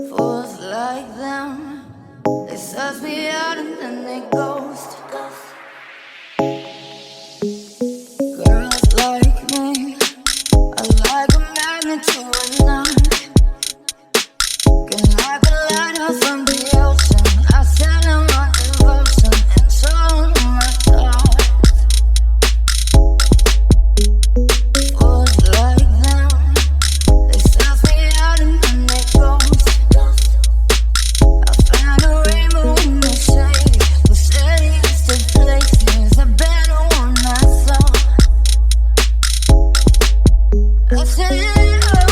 Fools like them, they suss me out and then they ghost. Girls like me are like a magnet to a knot. Can like a lighthouse from the ocean. I send them my devotion and show them my thoughts. Fools like them, they suss me out and then they ghost. I found a rainbow in the shade, the steadiest of places, a better one I saw. I said, before